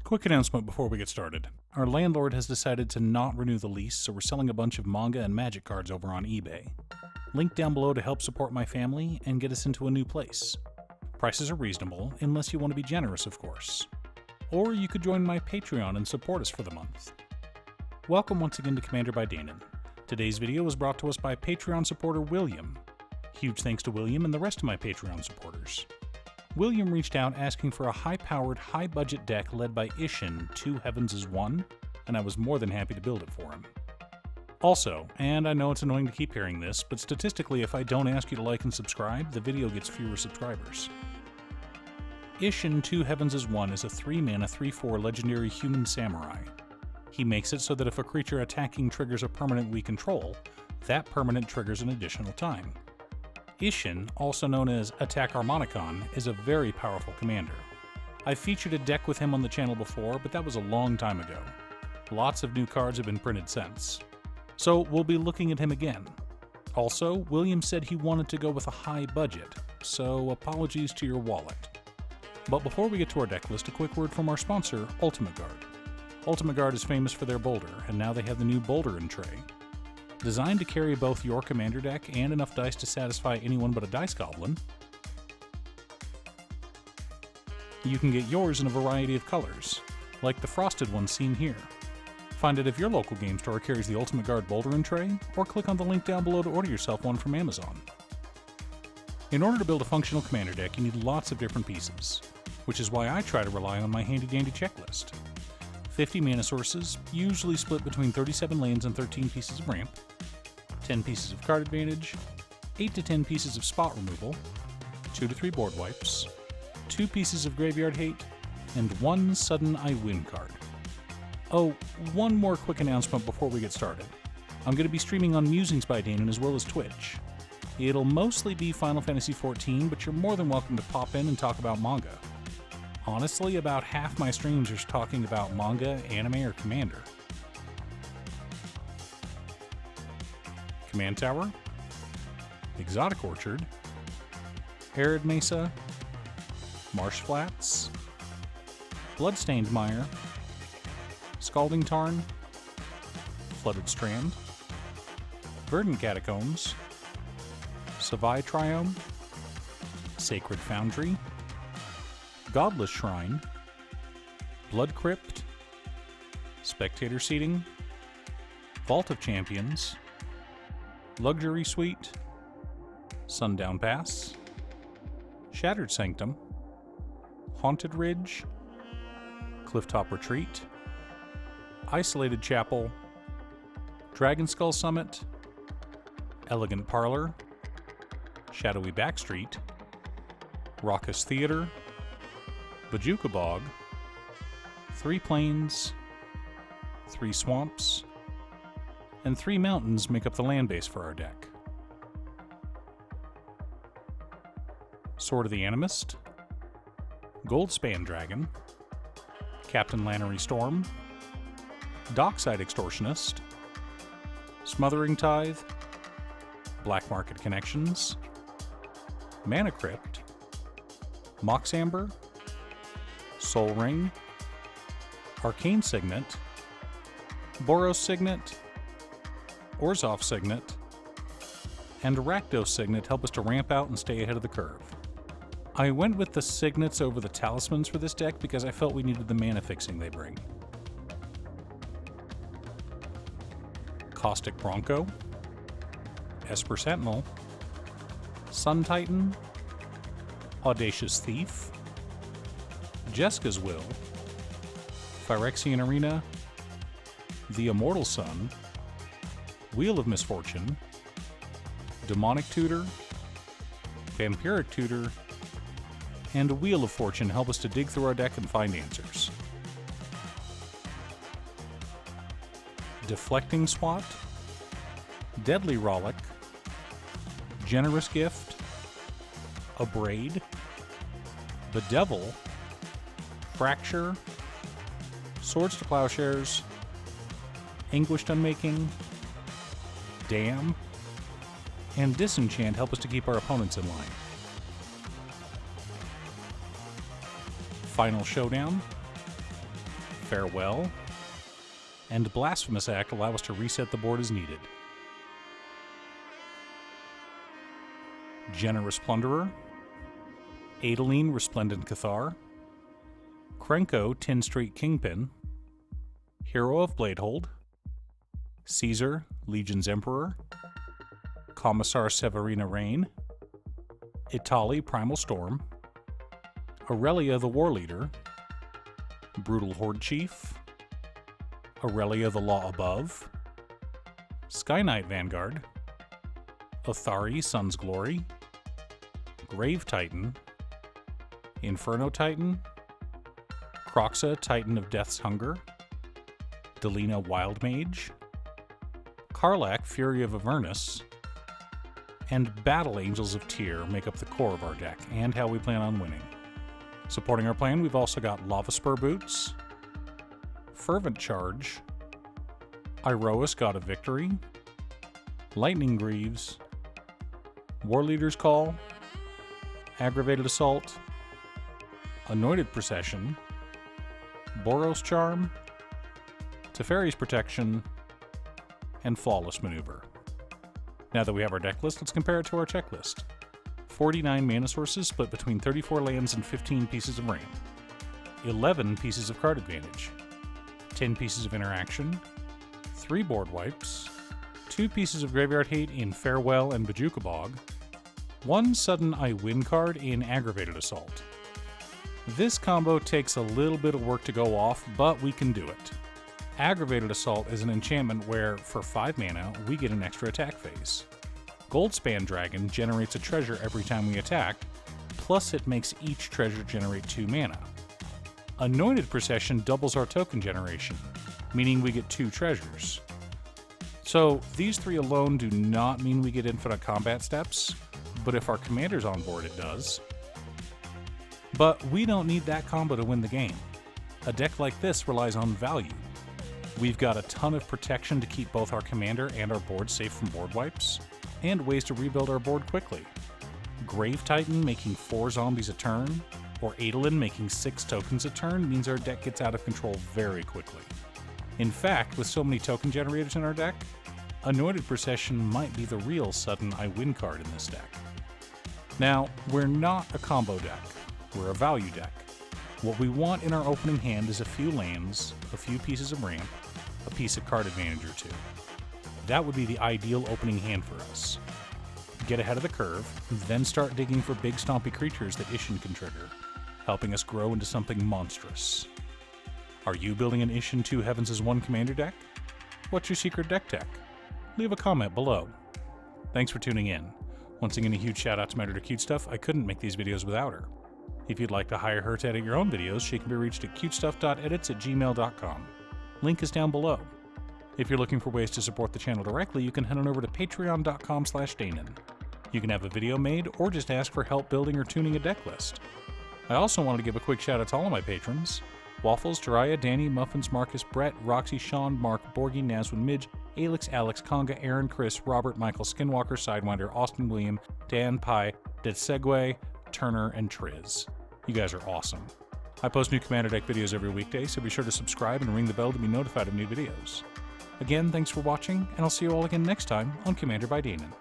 Quick announcement before we get started. Our landlord has decided to not renew the lease, so we're selling a bunch of manga and magic cards over on eBay. Link down below to help support my family and get us into a new place. Prices are reasonable, unless you want to be generous, of course. Or you could join my Patreon and support us for the month. Welcome once again to Commander by Danon. Today's video was brought to us by Patreon supporter William. Huge thanks to William and the rest of my Patreon supporters. William reached out asking for a high-powered, high-budget deck led by Isshin, 2 Heavens is 1, and I was more than happy to build it for him. Also, and I know it's annoying to keep hearing this, but statistically if I don't ask you to like and subscribe, the video gets fewer subscribers. Isshin, 2 Heavens is 1 is a 3-mana 3/4 legendary human samurai. He makes it so that if a creature attacking triggers a permanent we control, that permanent triggers an additional time. Isshin, also known as Attack Harmonicon, is a very powerful commander. I've featured a deck with him on the channel before, but that was a long time ago. Lots of new cards have been printed since. So we'll be looking at him again. Also, William said he wanted to go with a high budget, so apologies to your wallet. But before we get to our deck list, a quick word from our sponsor, Ultimate Guard. Ultimate Guard is famous for their boulder, and now they have the new boulder in tray. Designed to carry both your commander deck and enough dice to satisfy anyone but a dice goblin, you can get yours in a variety of colors, like the frosted one seen here. Find it if your local game store carries the Ultimate Guard boulder and tray, or click on the link down below to order yourself one from Amazon. In order to build a functional commander deck, you need lots of different pieces, which is why I try to rely on my handy-dandy checklist. 50 mana sources, usually split between 37 lands and 13 pieces of ramp, 10 pieces of card advantage, 8 to 10 pieces of spot removal, 2 to 3 board wipes, 2 pieces of graveyard hate, and 1 sudden I win card. Oh, one more quick announcement before we get started. I'm going to be streaming on Musings by Danon as well as Twitch. It'll mostly be Final Fantasy XIV, but you're more than welcome to pop in and talk about manga. Honestly, about half my streams are talking about manga, anime, or Commander. Command Tower, Exotic Orchard, Arid Mesa, Marsh Flats, Bloodstained Mire, Scalding Tarn, Flooded Strand, Verdant Catacombs, Savai Triome, Sacred Foundry, Godless Shrine, Blood Crypt, Spectator Seating, Vault of Champions, Luxury Suite, Sundown Pass, Shattered Sanctum, Haunted Ridge, Clifftop Retreat, Isolated Chapel, Dragon Skull Summit, Elegant Parlor, Shadowy Backstreet, Raucous Theater, Bajuka Bog, 3 Plains, 3 Swamps, and 3 mountains make up the land base for our deck. Sword of the Animist, Goldspan Dragon, Captain Lannery Storm, Dockside Extortionist, Smothering Tithe, Black Market Connections, Mana Crypt, Mox Amber, Soul Ring, Arcane Signet, Boros Signet, Orzhov Signet, and Rakdos Signet help us to ramp out and stay ahead of the curve. I went with the Signets over the Talismans for this deck because I felt we needed the mana fixing they bring. Caustic Bronco, Esper Sentinel, Sun Titan, Audacious Thief, Jeska's Will, Phyrexian Arena, The Immortal Sun, Wheel of Misfortune, Demonic Tutor, Vampiric Tutor, and Wheel of Fortune help us to dig through our deck and find answers. Deflecting Swat, Deadly Rollick, Generous Gift, Abrade, Bedevil, Fracture, Swords to Plowshares, Anguished Unmaking, Damn, and Disenchant help us to keep our opponents in line. Final Showdown, Farewell, and Blasphemous Act allow us to reset the board as needed. Generous Plunderer, Adeline Resplendent Cathar, Krenko 10 Straight Kingpin, Hero of Bladehold, Caesar Legion's Emperor, Commissar Severina Rain, Itali Primal Storm, Aurelia the War Leader, Brutal Horde Chief, Aurelia the Law Above, Sky Knight Vanguard, Othari Sun's Glory, Grave Titan, Inferno Titan, Croxa Titan of Death's Hunger, Delina Wild Mage, Karlach Fury of Avernus, and Battle Angels of Tyr make up the core of our deck and how we plan on winning. Supporting our plan, we've also got Lava Spur Boots, Fervent Charge, Iroas God of Victory, Lightning Greaves, War Leader's Call, Aggravated Assault, Anointed Procession, Boros Charm, Teferi's Protection, and Flawless Maneuver. Now that we have our deck list, let's compare it to our checklist. 49 mana sources split between 34 lands and 15 pieces of rain, 11 pieces of card advantage, 10 pieces of interaction, 3 board wipes, 2 pieces of graveyard hate in Farewell and Bajuka Bog, 1 sudden I win card in Aggravated Assault. This combo takes a little bit of work to go off, but we can do it. Aggravated Assault is an enchantment where, for 5 mana, we get an extra attack phase. Goldspan Dragon generates a treasure every time we attack, plus it makes each treasure generate 2 mana. Anointed Procession doubles our token generation, meaning we get 2 treasures. So these 3 alone do not mean we get infinite combat steps, but if our commander's on board it does. But we don't need that combo to win the game. A deck like this relies on value. We've got a ton of protection to keep both our commander and our board safe from board wipes, and ways to rebuild our board quickly. Grave Titan making 4 zombies a turn, or Adeline making 6 tokens a turn means our deck gets out of control very quickly. In fact, with so many token generators in our deck, Anointed Procession might be the real sudden I win card in this deck. Now, we're not a combo deck, we're a value deck. What we want in our opening hand is a few lands, a few pieces of ramp, a piece of card advantage or 2. That would be the ideal opening hand for us. Get ahead of the curve, then start digging for big stompy creatures that Isshin can trigger, helping us grow into something monstrous. Are you building an Isshin 2 Heavens as 1 commander deck? What's your secret deck tech? Leave a comment below. Thanks for tuning in. Once again, a huge shout out to my editor Cutestuff. I couldn't make these videos without her. If you'd like to hire her to edit your own videos, she can be reached at cutestuff.edits@gmail.com. Link is down below. If you're looking for ways to support the channel directly, you can head on over to patreon.com/Danon. You can have a video made or just ask for help building or tuning a deck list. I also wanted to give a quick shout out to all of my patrons: Waffles, Jiraiya, Danny, Muffins, Marcus, Brett, Roxy, Sean, Mark, Borgie, Nazwin, Midge, Alix, Alex, Conga, Aaron, Chris, Robert, Michael, Skinwalker, Sidewinder, Austin, William, Dan, Pi, Dead Segway, Turner, and Triz. You guys are awesome. I post new Commander Deck videos every weekday, so be sure to subscribe and ring the bell to be notified of new videos. Again, thanks for watching, and I'll see you all again next time on Commander by Danon.